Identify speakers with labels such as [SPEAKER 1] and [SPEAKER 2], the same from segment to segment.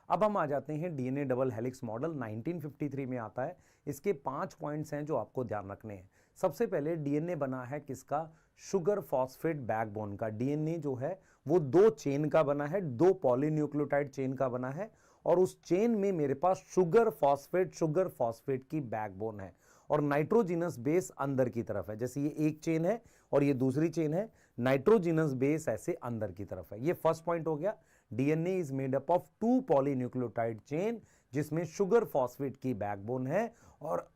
[SPEAKER 1] अब हम आ जाते हैं डीएनए डबल हेलिक्स मॉडल 1953 में आता है। इसके 5 पॉइंट्स हैं जो आपको ध्यान रखने हैं। सबसे पहले डीएनए बना है किसका? शुगर फॉस्फेट बैकबोन का। डीएनए जो है वो 2 चेन का बना है, 2 पॉलीन्यूक्लियोटाइड चेन का बना है, और उस चेन में मेरे पास शुगर फॉस्फेट की बैकबोन है, और नाइट्रोजिनस बेस अंदर की तरफ है। जैसे ये एक चेन है और ये दूसरी चेन है, नाइट्रोजिनस बेस ऐसे अंदर की तरफ है। ये फर्स्ट पॉइंट हो गया। DNA is made up of 2 polynucleotide chain, जिसमें शुगर फॉस्फेट की बैकबोन है और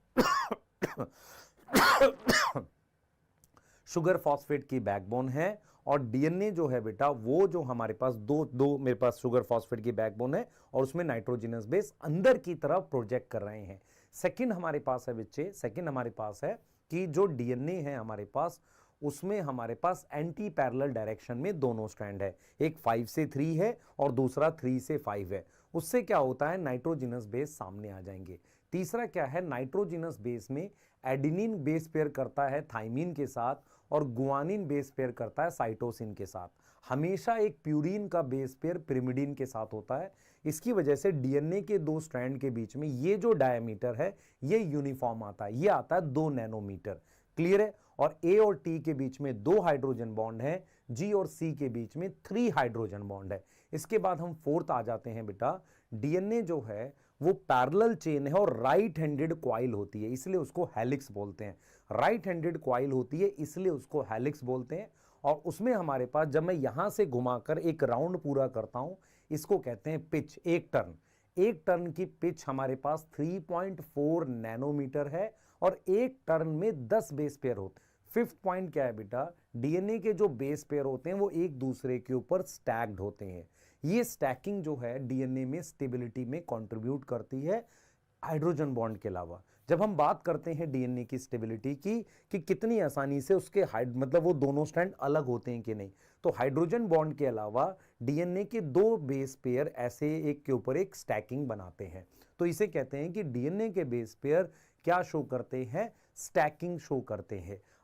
[SPEAKER 1] शुगर फॉस्फेट की बैकबोन है। और डीएनए जो है बेटा, वो जो हमारे पास दो दो मेरे पास शुगर फॉस्फेट की बैकबोन है और उसमें नाइट्रोजनस बेस अंदर की तरफ प्रोजेक्ट कर रहे हैं। सेकंड हमारे पास है बच्चे, सेकंड हमारे पास है कि जो डीएनए है हमारे पास, उसमें हमारे पास एंटी पैरेलल डायरेक्शन में दोनों स्ट्रैंड है। एक 5 से 3 है और दूसरा 3 से 5 है। उससे क्या होता है, नाइट्रोजिनस बेस सामने आ जाएंगे। तीसरा क्या है, नाइट्रोजिनस बेस में एडिनिन बेस पेयर करता है थाइमिन के साथ और गुआनिन बेस पेयर करता है साइटोसिन के साथ। हमेशा एक प्यूरिन का बेस पेयर पिरिमिडिन के साथ होता है। इसकी वजह से डीएनए के 2 स्ट्रैंड के बीच में ये जो डायमीटर है ये यूनिफॉर्म आता है, ये आता है 2 नैनोमीटर। क्लियर है? और ए और टी के बीच में 2 हाइड्रोजन बॉन्ड है, जी और सी के बीच में 3 हाइड्रोजन बॉन्ड है। इसके बाद हम फोर्थ आ जाते हैं बेटा, डीएनए जो है वो पैरेलल चेन है और राइट हैंडेड क्वाइल होती है, इसलिए उसको हेलिक्स बोलते हैं। राइट हैंडेड क्वाइल होती है इसलिए उसको हेलिक्स बोलते हैं। और उसमें हमारे पास जब मैं यहां से घुमाकर एक राउंड पूरा करता हूं, इसको कहते हैं पिच, एक टर्न। एक टर्न की पिच हमारे पास 3.4 नैनोमीटर है और एक टर्न में 10 बेस पेयर होते हैं। फिफ्थ पॉइंट क्या है बेटा, डीएनए के जो बेस पेयर होते हैं वो एक दूसरे के ऊपर स्टैक्ड होते हैं। ये स्टैकिंग जो है डीएनए में स्टेबिलिटी में कंट्रीब्यूट करती है हाइड्रोजन बॉन्ड के अलावा। जब हम बात करते हैं डीएनए की स्टेबिलिटी की कि कितनी आसानी से उसके मतलब वो दोनों स्ट्रैंड अलग होते हैं कि नहीं, तो हाइड्रोजन बॉन्ड के अलावा डीएनए के 2 बेस पेयर ऐसे एक के ऊपर एक स्टैकिंग बनाते हैं। तो इसे कहते हैं कि डीएनए के बेस पेयर क्या शो करते हैं, स्टैकिंग शो करते हैं।